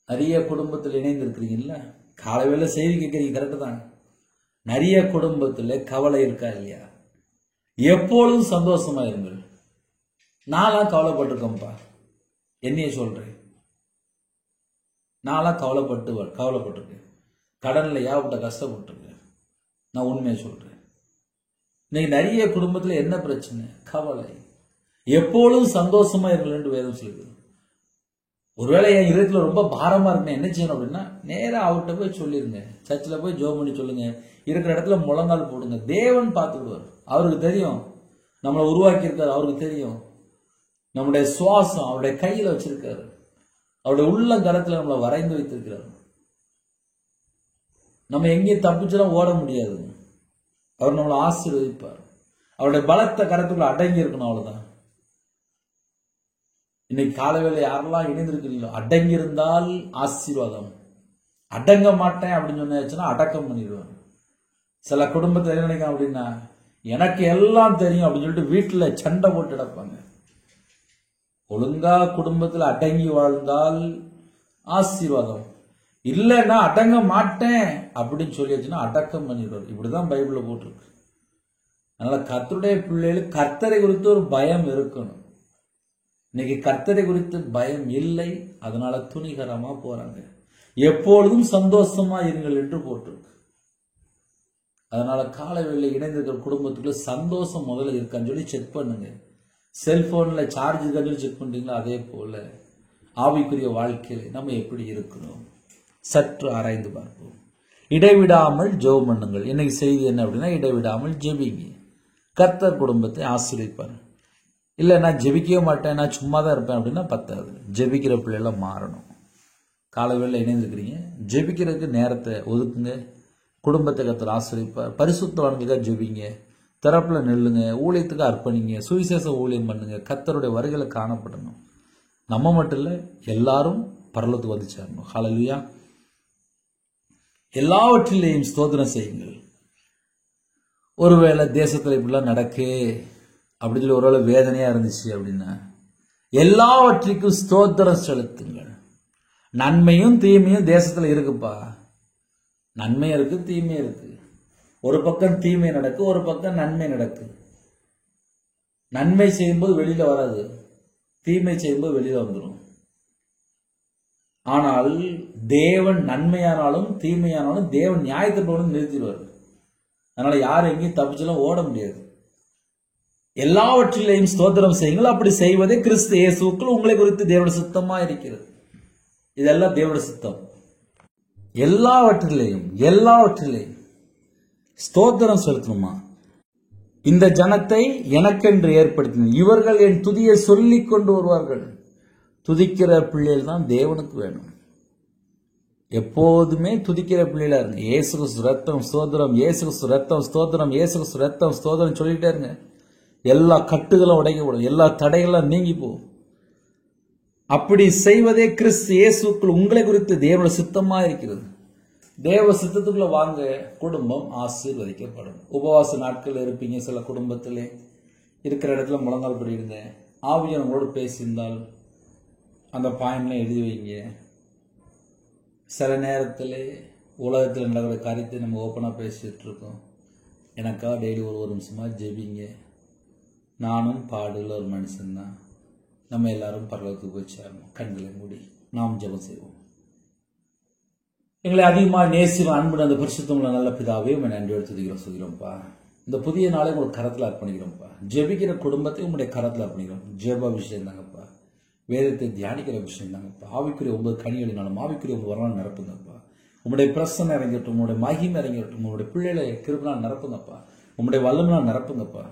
நிறைய குடும்பத்தில் இணைந்து இருக்கிறீங்கல்ல, காலைவேளை செய்தி கேட்கறீங்க, கரெக்டு தான். நிறைய குடும்பத்துல கவலை இருக்கா இல்லையா? எப்பொழுதும் சந்தோஷமா இருங்கள். நான்லாம் கவலைப்பட்டிருக்கேன்ப்பா, என்னைய சொல்றேன். நான்லாம் கவலைப்பட்டிருக்கேன். கடன்ல ஏகப்பட்ட கஷ்டப்பட்டிருக்கேன். நான் உண்மையை சொல்றேன். இன்னைக்கு நிறைய குடும்பத்துல என்ன பிரச்சனை? கவலை. எப்பொழுதும் சந்தோஷமா இருங்கள் வேதம் சொல்லுது. ஒருவேளை என் இதயத்துல ரொம்ப பாரமா இருக்குன்னு என்ன செய்யணும் அப்படின்னா, நேரா அவர்கிட்ட போய் சொல்லிருங்க. சர்ச்சில் போய் ஜெபம் பண்ணி சொல்லுங்க. இருக்கிற இடத்துல முழங்கால் போடுங்க. தேவன் பார்த்துக்கிடுவார். அவருக்கு தெரியும் நம்மளை உருவாக்கி இருக்காரு. அவருக்கு தெரியும் நம்முடைய சுவாசம் அவருடைய கையில வச்சிருக்காரு. அவருடைய உள்ள கரத்துல நம்மளை வரைந்து வைத்திருக்கிறார். நம்ம எங்கேயும் தப்பிச்சுலாம் ஓட முடியாது. அவர் நம்மளை ஆசீர்வதிப்பார். அவருடைய பலத்த கரத்துக்குள்ள அடங்கி இருக்கணும், அவ்வளவுதான். இன்னைக்கு காலவேளை யாரெல்லாம் இணைந்திருக்கிறீங்களோ, அடங்கி இருந்தால் ஆசீர்வாதம். அடங்க மாட்டேன் அப்படின்னு சொன்னாச்சுன்னா அடக்கம் பண்ணிடுவார். சில குடும்பத்தை என்ன நினைக்கும் அப்படின்னா, எனக்கு எல்லாம் தெரியும் அப்படின்னு சொல்லிட்டு வீட்டுல சண்டை போட்டு கிடப்பாங்க. ஒழுங்கா குடும்பத்துல அடங்கி வாழ்ந்தால் ஆசீர்வாதம். இல்லைன்னா அடங்க மாட்டேன் அப்படின்னு சொல்லியாச்சுன்னா அடக்கம் பண்ணிடுவார். இப்படிதான் பைபிள்ல போட்டிருக்கு. அதனால கர்த்தருடைய பிள்ளைகளுக்கு கர்த்தரை குறித்து ஒரு பயம் இருக்கணும். இன்னைக்கு கர்த்தரை குறித்து பயம் இல்லை. அதனால துணிகரமா போறாங்க. எப்பொழுதும் சந்தோஷமா இருங்கள் என்று போட்டிருக்கு. அதனால காலவேளை இணைந்திருக்கிற குடும்பத்துக்குள்ள சந்தோஷம் முதல்ல இருக்கான்னு சொல்லி செக் பண்ணுங்க. செல்போன்ல சார்ஜ் இருக்கான்னு சொல்லி செக் பண்றீங்களா? அதே போல ஆவிக்குரிய வாழ்க்கையில நம்ம எப்படி இருக்கிறோம் சற்று ஆராய்ந்து பார்ப்போம். இடைவிடாமல் ஜெபம் பண்ணுங்கள். இன்னைக்கு செய்தி என்ன அப்படின்னா, இடைவிடாமல் ஜெபிங்க. கர்த்தர் குடும்பத்தை ஆசீர்வதிப்பார். இல்லை நான் ஜெபிக்கவே மாட்டேன், நான் சும்மா தான் இருப்பேன் அப்படின்னா பத்தாது. ஜெபிக்கிற பிள்ளைலாம் மாறணும். காலவேளை இணைந்துக்கிறீங்க, ஜெபிக்கிறதுக்கு நேரத்தை ஒதுக்குங்க. குடும்பத்தை கர்த்தர் ஆசீர்வதிப்பார். பரிசுத்தவான்களுக்காக ஜெபிங்க. திறப்புல நெல்லுங்க. ஊழியத்துக்கு அர்ப்பணிங்க. சுவிசேஷ ஊழியம் பண்ணுங்க. கர்த்தருடைய வருகையில காணப்படணும். நம்ம மட்டும் இல்லை, எல்லாரும் பரலோகத்துக்கு வந்து சேரணும். ஹல்லேலூயா. எல்லாவற்றிலேயும் ஸ்தோத்திரம் செய்யுங்கள். ஒருவேளை தேசத்துல இப்படிலாம் நடக்கே, அப்படி சொல்லி ஒருவேளை வேதனையா இருந்துச்சு அப்படின்னா, எல்லாவற்றிற்கும் ஸ்தோத்திரம் செலுத்துங்கள். நன்மையும் தீமையும் தேசத்துல இருக்குப்பா. நன்மை இருக்கு, தீமை இருக்கு. ஒரு பக்கம் தீமை நடக்கு, ஒரு பக்கம் நன்மை நடக்கு. நன்மை செய்யும்போது வெளியில வராது, தீமை செய்யும்போது வெளியில வந்துடும். ஆனால் தேவன் நன்மையானாலும் தீமையானாலும் தேவன் நியாயத்திற்கு நிறுத்திடுவார். அதனால யாரும் எங்கேயும் தப்பிச்செல்லாம் ஓட முடியாது. எல்லாவற்றிலையும் ஸ்தோத்திரம் செய்யுங்கள். அப்படி செய்வதே கிறிஸ்து இயேசுவுக்குள் உங்களை குறித்து தேவனுடைய சித்தமா இருக்கிறது. இதெல்லாம் தேவனுடைய சித்தம். எல்லாவற்றிலையும் ஸ்தோத்திரம் செலுத்தணுமா? இந்த ஜனத்தை எனக்கென்று ஏற்படுத்தின இவர்கள் என் துதியை சொல்லிக் கொண்டு வருவார்கள். துதிக்கிற பிள்ளைகள் தான் தேவனுக்கு வேணும். எப்போதுமே துதிக்கிற பிள்ளைகளா இருங்க. இயேசு கிறிஸ்து ரத்தம் ஸ்தோத்திரம், இயேசு கிறிஸ்து ரத்தம் ஸ்தோத்திரம், இயேசு கிறிஸ்து ரத்தம் ஸ்தோத்திரம் சொல்லிட்டே இருங்க. எல்லா கட்டுகளும் உடைக்கப்படும், எல்லா தடைகளும் நீங்கி போகும். அப்படி செய்வதே கிறிஸ்து இயேசுக்குள் உங்களை குறித்து தேவனுடைய சித்தமா இருக்கிறது. தேவ சித்தத்துக்குள்ள வாங்க, குடும்பம் ஆசீர்வதிக்கப்படும். உபவாச நாட்கள் இருப்பீங்க. சில குடும்பத்திலே இருக்கிற இடத்துல முழங்கால் படிடுங்க. ஆவியானவரோடு பேசியிருந்தால் அந்த பாயிண்ட்லாம் எழுதி வைங்க. சில நேரத்தில் உலகத்தில் நடக்கிற காரியத்தை நம்ம ஓப்பனாக பேசிட்டு இருக்கோம். எனக்கா டெய்லி ஒரு நிமிஷமாக ஜெபிங்க. நானும் பாடுள்ள ஒரு மனுஷன்தான். நம்ம எல்லாரும் பரலோகத்துக்கு போய் சேரணும். கண்களை மூடி நாம் ஜெபம் செய்வோம். எங்களை அதிகமாக நேசிக்கும் அன்பு அந்த பரிசுத்தமுள்ள நல்ல பிதாவே உங்களை நன்றியோடு துதிக்கிறோம், சொல்கிறோம்ப்பா. இந்த புதிய நாளை உங்களுக்கு கரத்தில் அர்ப்பணிக்கிறோம்ப்பா. ஜெபிக்கிற குடும்பத்தை உங்களுடைய கரத்தில் அர்ப்பணிக்கிறோம். ஜெப விஷயம் தாங்கப்பா, வேதத்தை தியானிக்கிற விஷயம் தாங்கப்பா. ஆவிக்குரிய 9 கனிகளினாலும் ஆவிக்குரிய 9 வரலாம் நிரப்புங்கப்பா. உங்களுடைய பிரசன்னம் இறங்கிட்டும், உங்களுடைய மகிமை இறங்கிட்டும், உங்களுடைய பிள்ளைகளை கிருபையால் நிரப்புங்கப்பா. உங்களுடைய வல்லமையால் நிரப்புங்கப்பா.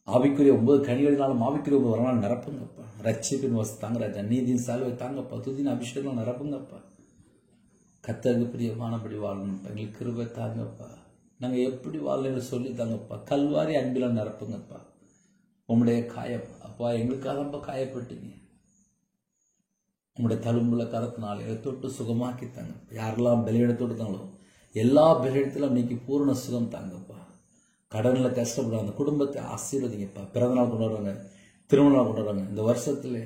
ஆவிக்குரிய 9 கனிகளினாலும் ஆவிக்குரிய 9 வரலாம் நிரப்புங்கப்பா. ரட்சிப்பின் வசதி தாங்க ராஜா, நீதியின் சால்வை தாங்கப்பா, துதியின் அபிஷேகம் நிரப்புங்கப்பா. கர்த்தருக்கு பிரியமானபடி வாழணும்ப்பா. எங்களுக்கு கிருபை தாங்கப்பா. நாங்கள் எப்படி வாழணும்னு சொல்லி தாங்கப்பா. கல்வாரி அன்பில நிரப்புங்கப்பா. உங்களுடைய காயம் அப்பா, எங்களுக்காக காயப்பட்டீங்க. உங்களுடைய தழும்புல கரத்தினால தொட்டு சுகமாக்கி தாங்க. யாரெல்லாம் பலவீனத்தோடு தாங்களோ எல்லா பலவீனத்திலும் இன்னைக்கு பூர்ண சுகம் தாங்கப்பா. கடனில் கஷ்டப்படுறாங்க அந்த குடும்பத்தை ஆசீர்வதிங்கப்பா. பிறந்தநாள் கொண்டாடுறாங்க, திருமணம் கொண்டாடுறாங்க. இந்த வருஷத்துல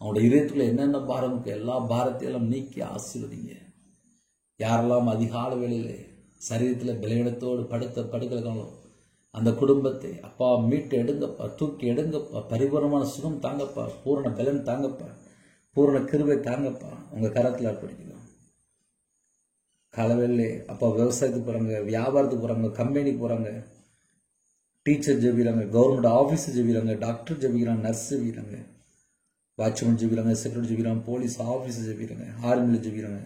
அவங்களுடைய இதயத்துக்குள்ள என்னென்ன பாரம் இருக்கு எல்லா பாரத்தையெல்லாம் நீக்கி ஆசீர்வதிங்க. யாரெல்லாம் அதிகால வேளையிலே சரீரத்தில் பலவீனத்தோடு படுக்கலோ அந்த குடும்பத்தை அப்பா மீட்டு எடுங்கப்பா, தூக்கி எடுங்கப்பா. பரிபூர்ணமான சுகம் தாங்கப்பா, பூரண பலன் தாங்கப்பா, பூரண கிருபை தாங்கப்பா. உங்க கரத்தில் அர்ப்பணிக்கிறோம். காலவேளை அப்பா விவசாயத்துக்கு போறாங்க, வியாபாரத்துக்கு போறாங்க, கம்பெனிக்கு போறாங்க, டீச்சர் ஜெபிக்கிறாங்க, கவர்மெண்ட் ஆஃபீஸ் ஜெபிக்கிறாங்க, டாக்டர் ஜெபிக்கிறாங்க, நர்ஸ் ஜெபிக்கிறாங்க, வாட்ச்மேன் ஜெபிக்கிறாங்க, செக்யூரிட்டி ஜெபிக்கிறாங்க, போலீஸ் ஆஃபீஸ் ஜெபிக்கிறாங்க, ஆர்மியில் ஜெபிக்கிறாங்க.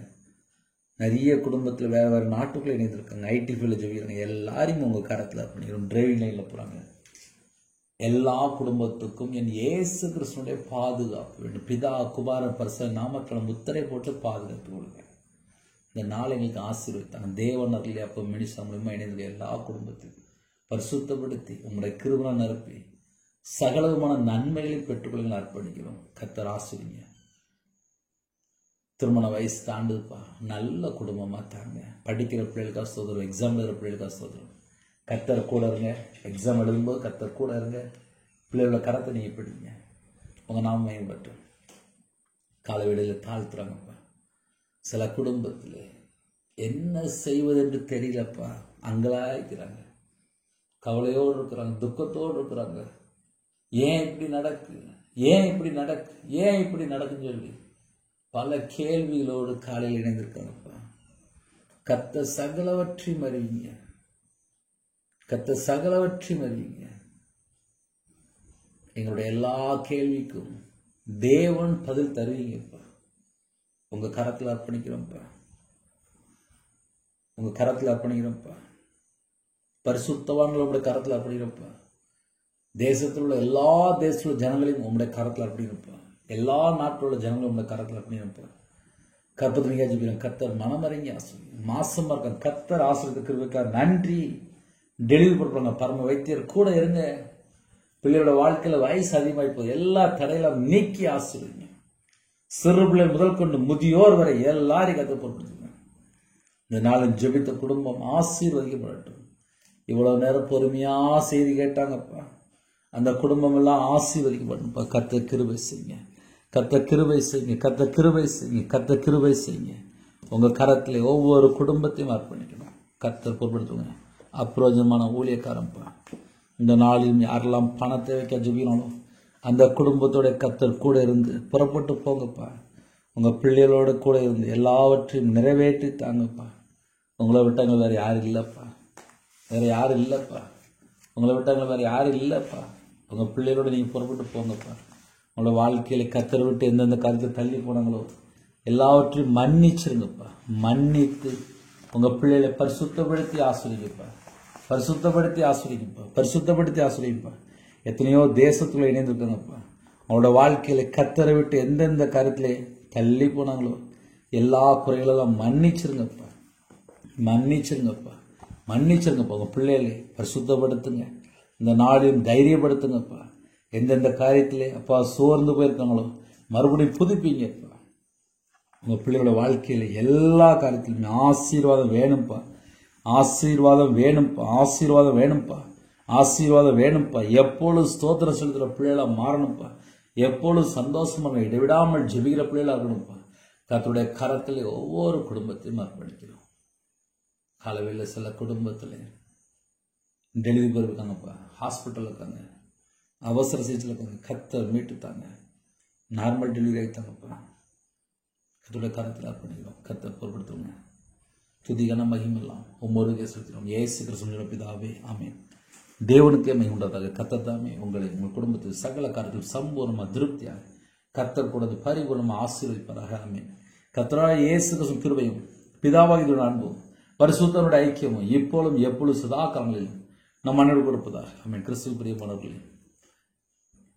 நிறைய குடும்பத்தில் வேறு வேறு நாட்டுக்குள்ளே இணைந்திருக்காங்க, ஐடி ஃபீல்டில் ஜெபிக்கிறாங்க. எல்லாரையும் உங்கள் கரத்தில் அர்ப்பணிக்கிறோம். டிரைவிங் லைனில் போகிறாங்க. எல்லா குடும்பத்துக்கும் என் இயேசு கிறிஸ்துனுடைய பாதுகாப்பு வேண்டும். பிதா குமாரன் பரிசுத்த நாமத்தில் முத்திரை போட்டு பாதுகாப்பு கொடுங்க. இந்த நாள் எங்களுக்கு ஆசீர்வதித்தாங்க. தேவனர்களே அப்போ மினிஸ்டர் மூலமாக இணைந்த எல்லா குடும்பத்தையும் பரிசுத்தப்படுத்தி உங்களுடைய கிருபை நிரப்பி சகலவிதமான நன்மைகளை பெற்றுக்கொள்ள அர்ப்பணிக்கிறோம். கர்த்தர் ஆசீர்வதிங்க. திருமண வயசு தாண்டுதுப்பா, நல்ல குடும்பமாக தாங்க. படிக்கிற பிள்ளைகளுக்காக சோதரம், எக்ஸாம் எழுதுகிற பிள்ளைகளுக்காக சோதரம். கர்த்தர் கூட இருங்க. எக்ஸாம் எழுதும்போது கர்த்தர் கூட இருங்க. பிள்ளைகளோட கரத்தை நீங்கள் பிடிங்க. உங்கள் நாம மேம்பட்டும். கால வேளையில் தாழ்த்துறாங்கப்பா. சில குடும்பத்தில் என்ன செய்வதென்று தெரியலப்பா, அங்கலாய்க்கிறாங்க, கவலையோடு இருக்கிறாங்க, துக்கத்தோடு இருக்கிறாங்க. ஏன் இப்படி நடக்கு, ஏன் இப்படி நடக்கு, ஏன் இப்படி நடக்குன்னு சொல்லி பல கேள்விகளோடு காலையில் இணைந்திருக்காங்கப்பா. கர்த்தர் சகலவற்றையும் அறிவிங்க. கர்த்தர் சகலவற்றையும் அறிவிங்க. எங்களுடைய எல்லா கேள்விக்கும் தேவன் பதில் தருவீங்கப்பா. உங்க கரத்தில் அர்ப்பணிக்கிறோம்ப்பா. உங்க கரத்தில் அர்ப்பணிக்கிறோம்ப்பா. பரிசுத்தவான்களோட கரத்தில் அர்ப்பணிக்கிறோம்ப்பா. தேசத்தில் உள்ள எல்லா தேசத்துல ஜனங்களையும் உங்களுடைய கரத்தில் அர்ப்பணிக்கிறோம்ப்பா. எல்லா நாட்டோட ஜனங்களும் உங்களுடைய கரத்தில் அர்ப்பணிக்கிறோம்ப்பா. கற்பத்திரிக்கா ஜெபிக்கிறோம். கர்த்தர் மனமறிஞ்சு ஆசிரியர் மாசமா இருக்காங்க. கர்த்தர் ஆசிரியர் கிருபைக்காக நன்றி. டெலிவரி கொடுப்பாங்க. பரம வைத்தியர் கூட இருங்க. பிள்ளையோட வாழ்க்கையில வயசு அதிகமாகி போகுது. எல்லா தடையெல்லாம் நீக்கி ஆசிரியங்க. சிறு பிள்ளை முதல் கொண்டு முதியோர் வரை எல்லாரையும் கத்த பொருட்படுத்துங்க. இந்த நாளின் ஜெபித்த குடும்பம் ஆசீர்வதிக்கப்படட்டும். இவ்வளவு நேரம் பொறுமையா செய்தி கேட்டாங்கப்பா. அந்த குடும்பம் எல்லாம் ஆசீர்வதிக்கப்படணும்ப்பா. கர்த்தர் கிருபை செய்யுங்க, கர்த்தர் கிருபை செய்யுங்க, கர்த்தர் கிருபை செய்யுங்க, கர்த்தர் கிருபை செய்யுங்க. உங்க கரத்திலே ஒவ்வொரு குடும்பத்தையும் அர்ப்பணிக்கணும். கர்த்தர் பொறுப்படுத்துங்க. அப்பிரோஜனமான ஊழியக்காரன்ப்பா. இந்த நாளில் யாரெல்லாம் பணத்தை வைக்க ஜெபிக்கணும் அந்த குடும்பத்தோட கர்த்தர் கூட இருந்து புறப்பட்டு போங்கப்பா. உங்க பிள்ளைகளோட கூட இருந்து எல்லாவற்றையும் நிறைவேற்றி தாங்கப்பா. உங்களை விட்டாங்க வேற யாரும் இல்லைப்பா, வேற யாரும் இல்லைப்பா. உங்களை விட்டாங்க வேற யாரும் இல்லைப்பா. உங்க பிள்ளைகளோட நீங்க புறப்பட்டு போங்கப்பா. உங்களோட வாழ்க்கையில கர்த்தரை விட்டு எந்தெந்த காரியத்தை தள்ளி போனாங்களோ எல்லாவற்றையும் மன்னிச்சிருங்கப்பா. மன்னித்து உங்க பிள்ளைகளை பரிசுத்தப்படுத்தி ஆசிரியப்பா, பரிசுத்தப்படுத்தி ஆசிரியப்பா, பரிசுத்தப்படுத்தி ஆசிரியப்பா. எத்தனையோ தேசத்துல இணைந்திருக்காங்கப்பா. அவங்களோட வாழ்க்கையில கர்த்தரை விட்டு எந்தெந்த காரியத்திலே தள்ளி போனாங்களோ எல்லா குறைகளெல்லாம் மன்னிச்சிருங்கப்பா, மன்னிச்சிருங்கப்பா, மன்னிச்சிருங்கப்பா. உங்க பிள்ளைகளை பரிசுத்தப்படுத்துங்க. இந்த நாளையும் தைரியப்படுத்துங்கப்பா. எந்தெந்த காரியத்திலே அப்பா சோர்ந்து போயிருக்காங்களோ மறுபடியும் புதுப்பீங்கப்பா. உங்க பிள்ளையோட வாழ்க்கையில எல்லா காரியத்திலுமே ஆசீர்வாதம் வேணும்ப்பா, ஆசீர்வாதம் வேணும்ப்பா, ஆசீர்வாதம் வேணும்ப்பா, ஆசீர்வாதம் வேணும்ப்பா. எப்பொழுது ஸ்தோத்திரம் செலுத்துற பிள்ளைகளா மாறணும்ப்பா. எப்பொழுது சந்தோஷமாக இடைவிடாமல் ஜெபிக்கிற பிள்ளைகளா இருக்கணும்ப்பா. கர்த்தருடைய கரத்திலே ஒவ்வொரு குடும்பத்தையும் அர்ப்பணிக்கிறோம். காலவேளையில் சில குடும்பத்தில் டெலிவரி பேர் இருக்காங்கப்பா, ஹாஸ்பிட்டலில் இருக்காங்க, அவசர சிகிச்சையில் இருக்காங்க. கர்த்தர் மீட்டுத்தாங்க, நார்மல் டெலிவரி ஆகிட்டாங்கப்பா. கர்த்தருடைய கரத்தில் அர்ப்பணிக்கிறோம். கர்த்தர் பொறுப்படுத்துவோங்க. துதிகன மகிமெல்லாம் ஒவ்வொரு செலுத்தினோம். இயேசு கிறிஸ்துவின் பிதாவே, ஆமென். தேவனுக்கே மகிமை உண்டாதாக. கர்த்தர் தாமே உங்களை உங்கள் குடும்பத்தில் சகல காரியத்தில் சம்பூர்ணமாக திருப்தியாக கர்த்தர் கூடது பரிபூர்ணமாக ஆசீர்வதிப்பாராக. ஆமென். கர்த்தராகிய இயேசு கிறிஸ்துவின் கிருபையும் பிதாவாகிய அன்பும் பரிசுத்தனுடைய ஐக்கியமும் இப்பொழுதும் எப்பொழுதும் சதா காலங்களிலும் நம் அனைவரும் கொடுப்பதாக. ஆமென். கிறிஸ்துவ பிரியமானவர்களே,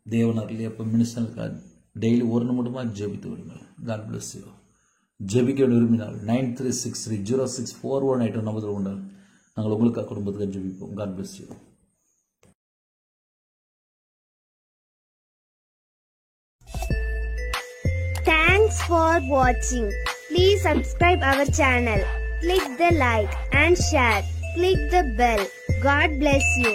தேவனர்களே, அப்போ மினிஸ்டனுக்காக டெய்லி ஒரு நிமிடமாக ஜெபித்து விடுங்கள். God bless you. ஜெபிக்க விரும்பினால் 9363064182 நம்பர் உண்டால் நாங்கள் உங்களுக்காக குடும்பத்துக்கு ஜெபிப்போம். God bless you. Thanks for watching. Please subscribe our channel. Click the like and share. Click the bell. God bless you.